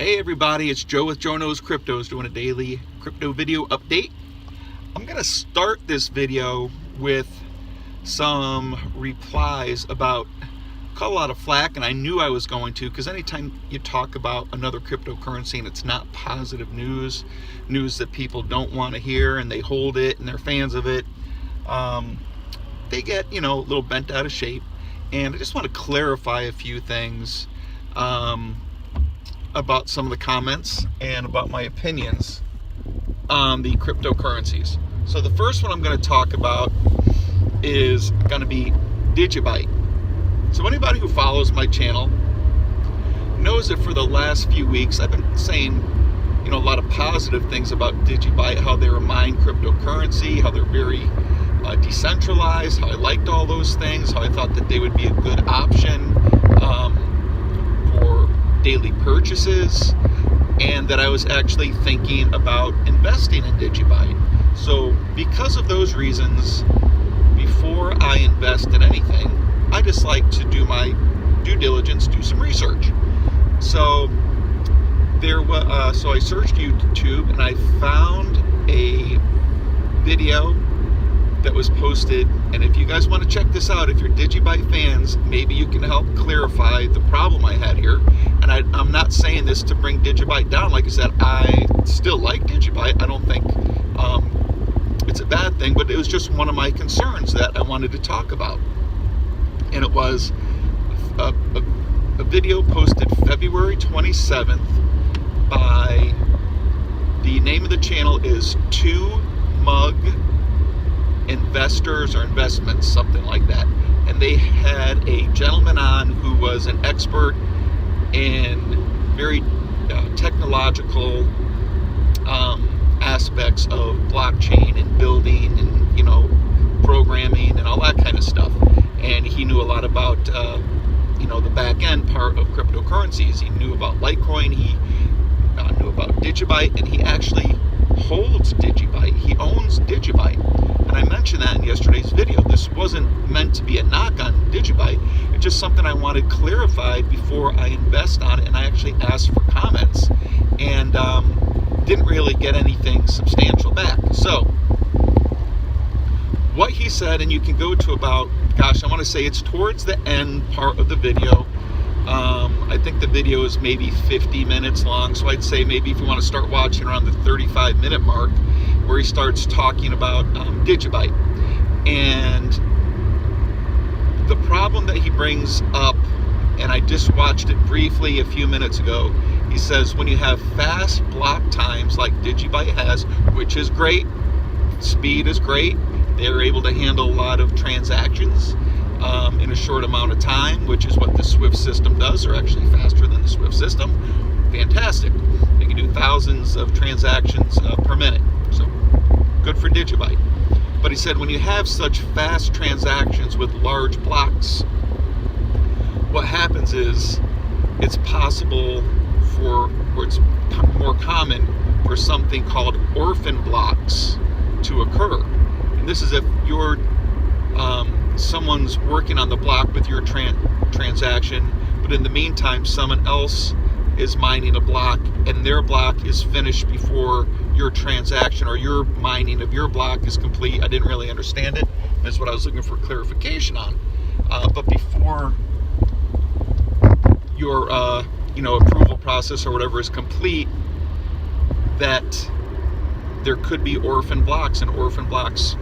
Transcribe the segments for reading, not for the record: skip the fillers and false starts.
Hey everybody, it's Joe with Joe Knows Cryptos doing a daily crypto video update. I'm going to start this video with some replies about, caught a lot of flack, and I knew I was going to, because anytime you talk about another cryptocurrency and it's not positive news that people don't want to hear and they hold it and they're fans of it, they get, a little bent out of shape. And I just want to clarify a few things about some of the comments and about my opinions on the cryptocurrencies. So the first one I'm going to talk about is going to be Digibyte. So anybody who follows my channel knows that for the last few weeks I've been saying a lot of positive things about Digibyte, how they're a mined cryptocurrency, how they're very decentralized, how I liked all those things, how I thought that they would be a good option for daily purchases, and that I was actually thinking about investing in Digibyte. So because of those reasons, before I invest in anything, I just like to do my due diligence, do some research. So so I searched YouTube and I found a video that was posted, and if you guys want to check this out, if you're Digibyte fans, maybe you can help clarify the problem I had here. And I'm not saying this to bring Digibyte down. Like I said, I still like Digibyte. I don't think it's a bad thing, but it was just one of my concerns that I wanted to talk about. And it was a video posted February 27th by, the name of the channel is 2Mug Investors or Investments, something like that. And they had a gentleman on who was an expert in very technological aspects of blockchain and building and programming and all that kind of stuff. And he knew a lot about the back end part of cryptocurrencies. He knew about Litecoin. He knew about Digibyte, and he actually holds Digibyte. He owns Digibyte. And I mentioned that in yesterday's video. This wasn't meant to be a knock on Digibyte. It's just something I wanted clarified before I invest on it. And I actually asked for comments and didn't really get anything substantial back. So what he said, and you can go to about, I want to say it's towards the end part of the video. I think the video is maybe 50 minutes long, so I'd say maybe if you want to start watching around the 35-minute mark, where he starts talking about Digibyte. And the problem that he brings up, and I just watched it briefly a few minutes ago, he says when you have fast block times like Digibyte has, which is great, speed is great, they're able to handle a lot of transactions in a short amount of time, which is what the Swift system does. They're actually faster than the Swift system. Fantastic. They can do thousands of transactions per minute. So good for Digibyte. But he said when you have such fast transactions with large blocks, what happens is it's possible or it's more common for something called orphan blocks to occur. And this is if you're someone's working on the block with your transaction, but in the meantime someone else is mining a block and their block is finished before your transaction, or your mining of your block is complete. I didn't really understand it. That's what I was looking for clarification on. But before your approval process or whatever is complete, that there could be orphan blocks, and orphan blocks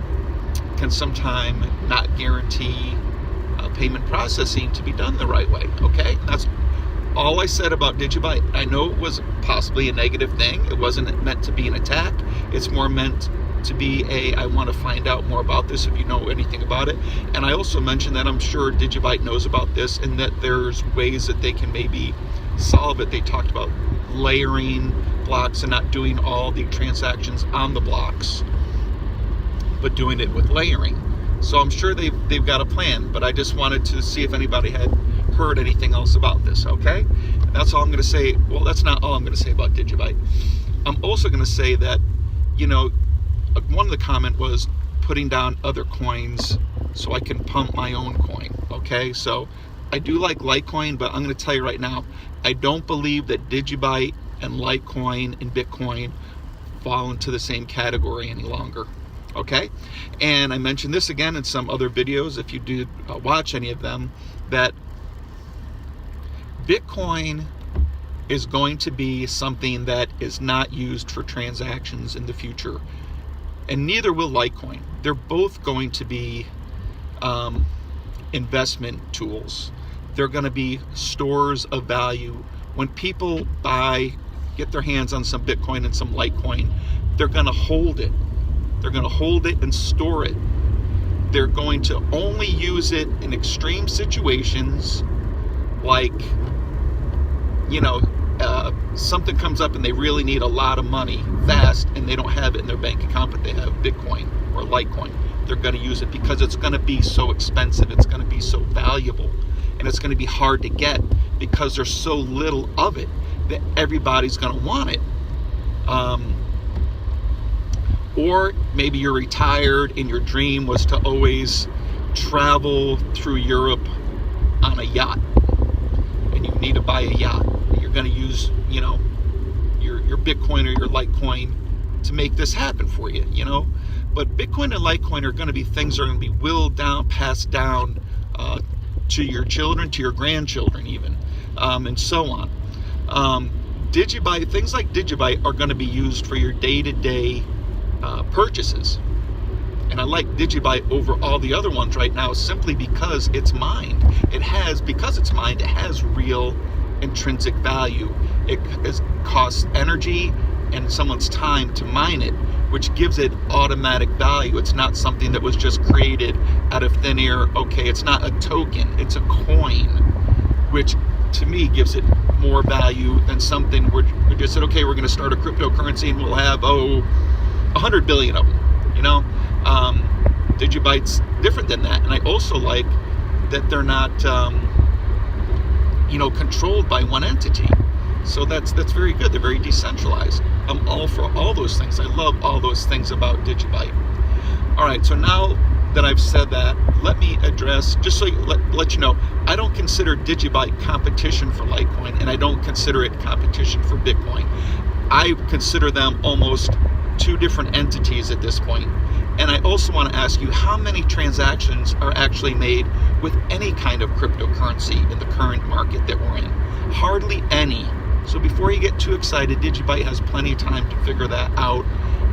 can sometimes not guarantee payment processing to be done the right way. Okay, that's all I said about Digibyte. I know it was possibly a negative thing. It wasn't meant to be an attack. It's more meant to be I want to find out more about this if you know anything about it. And I also mentioned that I'm sure Digibyte knows about this and that there's ways that they can maybe solve it. They talked about layering blocks and not doing all the transactions on the blocks, but doing it with layering. So I'm sure they've got a plan, but I just wanted to see if anybody had heard anything else about this, okay? And that's all I'm going to say. Well, that's not all I'm going to say about Digibyte. I'm also going to say that, one of the comment was putting down other coins so I can pump my own coin, okay? So I do like Litecoin, but I'm going to tell you right now, I don't believe that Digibyte and Litecoin and Bitcoin fall into the same category any longer. Okay? And I mentioned this again in some other videos, if you did watch any of them, that Bitcoin is going to be something that is not used for transactions in the future. And neither will Litecoin. They're both going to be investment tools. They're going to be stores of value. When people get their hands on some Bitcoin and some Litecoin, they're going to hold it. They're going to hold it and store it. They're going to only use it in extreme situations, like, something comes up and they really need a lot of money fast and they don't have it in their bank account, but they have Bitcoin or Litecoin. They're going to use it because it's going to be so expensive, it's going to be so valuable, and it's going to be hard to get because there's so little of it that everybody's going to want it. Or maybe you're retired and your dream was to always travel through Europe on a yacht, and you need to buy a yacht. You're going to use, your Bitcoin or your Litecoin to make this happen for you, But Bitcoin and Litecoin are going to be things that are going to be willed down, passed down to your children, to your grandchildren even, and so on. Digibyte, things like Digibyte are going to be used for your day-to-day purchases. And I like Digibyte over all the other ones right now simply because it's mined. Because it's mined, it has real intrinsic value. It costs energy and someone's time to mine it, which gives it automatic value. It's not something that was just created out of thin air. Okay, it's not a token, it's a coin, which to me gives it more value than something where we just said, okay, we're going to start a cryptocurrency and we'll have 100 billion of them. Digibyte's different than that, and I also like that they're not controlled by one entity. So that's very good. They're very decentralized. I'm all for all those things. I love all those things about Digibyte. All right, so now that I've said that, let me address, just so let you know, I don't consider Digibyte competition for Litecoin, and I don't consider it competition for Bitcoin. I consider them almost two different entities at this point. And I also want to ask you, how many transactions are actually made with any kind of cryptocurrency in the current market that we're in? Hardly any. So before you get too excited, Digibyte has plenty of time to figure that out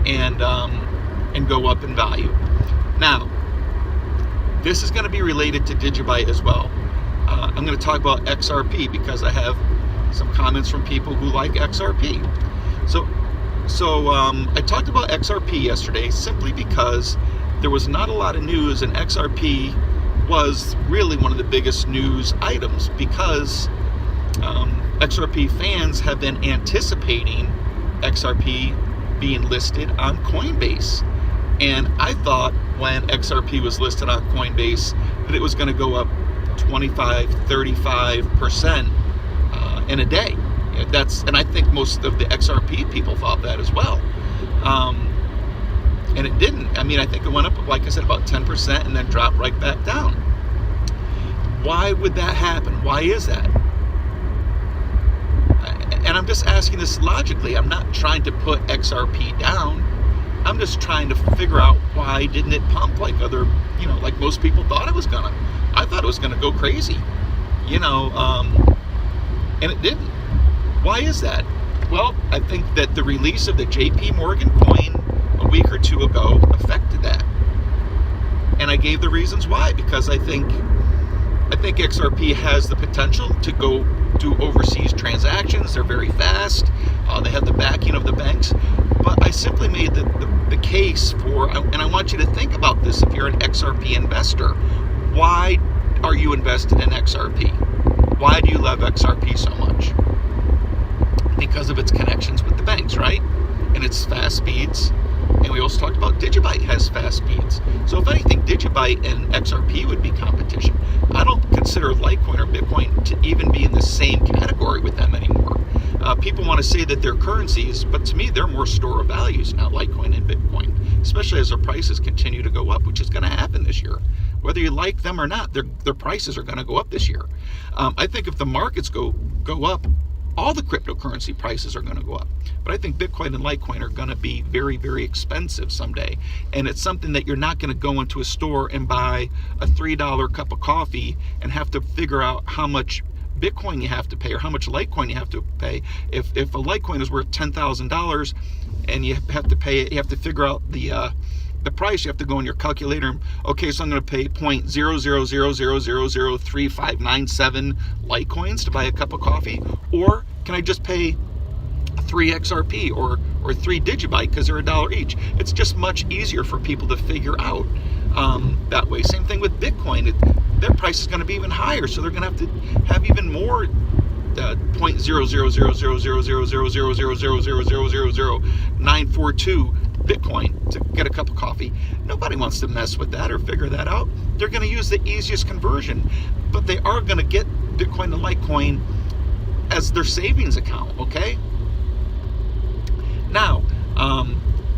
and go up in value. Now, this is going to be related to Digibyte as well. I'm going to talk about XRP because I have some comments from people who like XRP. So I talked about XRP yesterday simply because there was not a lot of news, and XRP was really one of the biggest news items because XRP fans have been anticipating XRP being listed on Coinbase. And I thought when XRP was listed on Coinbase that it was going to go up 25, 35% in a day. And I think most of the XRP people thought that as well. And it didn't. I mean, I think it went up, like I said, about 10% and then dropped right back down. Why would that happen? Why is that? And I'm just asking this logically. I'm not trying to put XRP down. I'm just trying to figure out why didn't it pump like other, like most people thought it was gonna. I thought it was gonna go crazy, and it didn't. Why is that? Well, I think that the release of the JP Morgan coin a week or two ago affected that. And I gave the reasons why, because I think XRP has the potential to go do overseas transactions. They're very fast. They have the backing of the banks. But I simply made the case for, and I want you to think about this if you're an XRP investor. Why are you invested in XRP? Why do you love XRP so much? Because of its connections with the banks, right? And its fast speeds. And we also talked about Digibyte has fast speeds. So if anything, Digibyte and XRP would be competition. I don't consider Litecoin or Bitcoin to even be in the same category with them anymore. People want to say that they're currencies, but to me, they're more store of values now, Litecoin and Bitcoin, especially as their prices continue to go up, which is going to happen this year. Whether you like them or not, their prices are going to go up this year. I think if the markets go up all the cryptocurrency prices are going to go up. But I think Bitcoin and Litecoin are going to be very, very expensive someday. And it's something that you're not going to go into a store and buy a $3 cup of coffee and have to figure out how much Bitcoin you have to pay or how much Litecoin you have to pay. If a Litecoin is worth $10,000 and you have to pay it, you have to figure out the price. You have to go in your calculator and, okay, so I'm going to pay 0.000003597 Litecoins to buy a cup of coffee, or can I just pay 3 XRP or 3 Digibyte because they're $1 each? It's just much easier for people to figure out that way. Same thing with Bitcoin. Their price is going to be even higher, so they're going to have even more 0.000000000000942 Bitcoin to get a cup of coffee. Nobody wants to mess with that or figure that out. They're going to use the easiest conversion, but they are going to get Bitcoin and Litecoin as their savings account, okay? Now,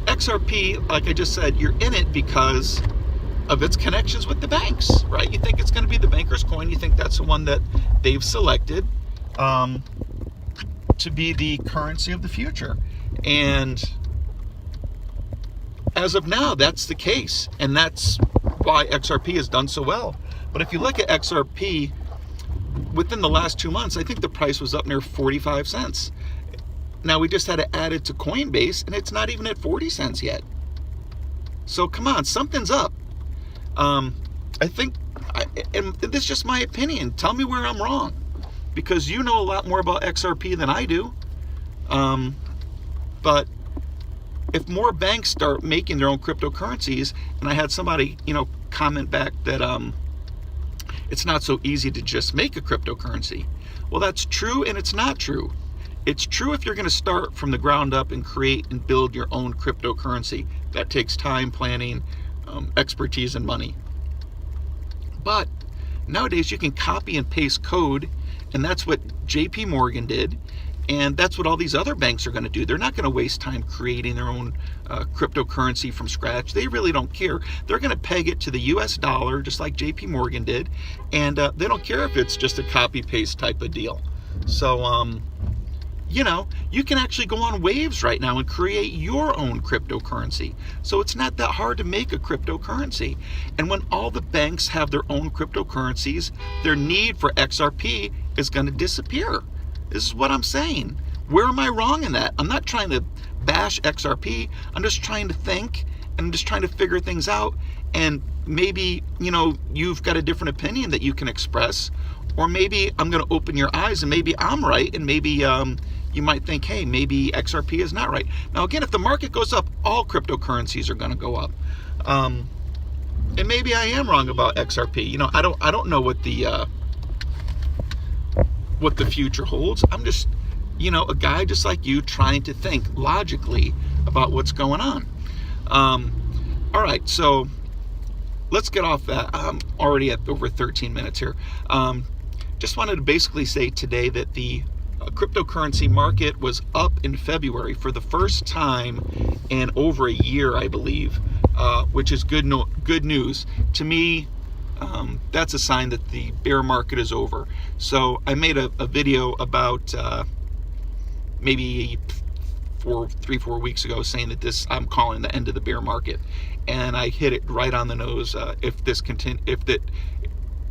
XRP, like I just said, you're in it because of its connections with the banks, right? You think it's going to be the banker's coin. You think that's the one that they've selected to be the currency of the future. And as of now, that's the case. And that's why XRP has done so well. But if you look at XRP, within the last 2 months, I think the price was up near 45 cents. Now, we just had to add it to Coinbase, and it's not even at 40 cents yet. So, come on, something's up. I think, and this is just my opinion. Tell me where I'm wrong, because you know a lot more about XRP than I do. But if more banks start making their own cryptocurrencies, and I had somebody, comment back that it's not so easy to just make a cryptocurrency. Well, that's true, and it's not true. It's true if you're going to start from the ground up and create and build your own cryptocurrency. That takes time, planning, expertise, and money. But nowadays you can copy and paste code, and that's what JP Morgan did, and that's what all these other banks are going to do. They're not going to waste time creating their own cryptocurrency from scratch. They really don't care. They're going to peg it to the US dollar, just like JP Morgan did, and they don't care if it's just a copy paste type of deal. So you can actually go on Waves right now and create your own cryptocurrency. So it's not that hard to make a cryptocurrency. And when all the banks have their own cryptocurrencies, their need for XRP is going to disappear. This is what I'm saying. Where am I wrong in that? I'm not trying to bash XRP. I'm just trying to think, and I'm just trying to figure things out. And maybe, you've got a different opinion that you can express, or maybe I'm going to open your eyes and maybe I'm right, and maybe you might think, hey, maybe XRP is not right. Now, again, if the market goes up, all cryptocurrencies are going to go up. And maybe I am wrong about XRP. I don't know what the future holds. I'm just, a guy just like you trying to think logically about what's going on. All right, so let's get off that. I'm already at over 13 minutes here. Just wanted to basically say today that the cryptocurrency market was up in February for the first time in over a year, I believe, which is good news. To me, that's a sign that the bear market is over. So I made a video about maybe 3-4 weeks ago saying that I'm calling the end of the bear market, and I hit it right on the nose. If that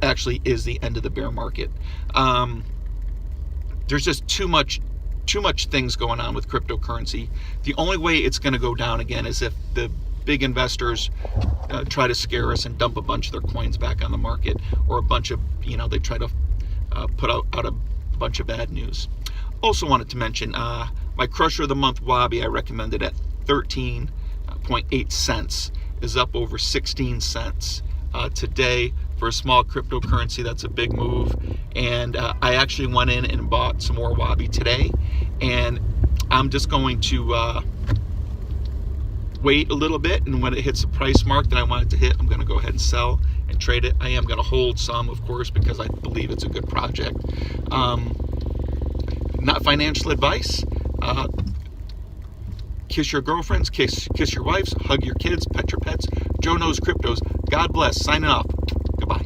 actually is the end of the bear market, there's just too much things going on with cryptocurrency. The only way it's going to go down again is if the big investors try to scare us and dump a bunch of their coins back on the market, or a bunch of, they try to put out a bunch of bad news. Also wanted to mention my Crusher of the Month Wabi, I recommended at 13.8 cents, is up over 16 cents today. For a small cryptocurrency, that's a big move. And I actually went in and bought some more Wabi today, and I'm just going to wait a little bit, and when it hits the price mark that I want it to hit, I'm going to go ahead and sell and trade it. I am going to hold some, of course, because I believe it's a good project. Not financial advice. Kiss your girlfriends, kiss your wives, hug your kids, pet your pets. Joe knows cryptos. God bless. Signing off. Goodbye.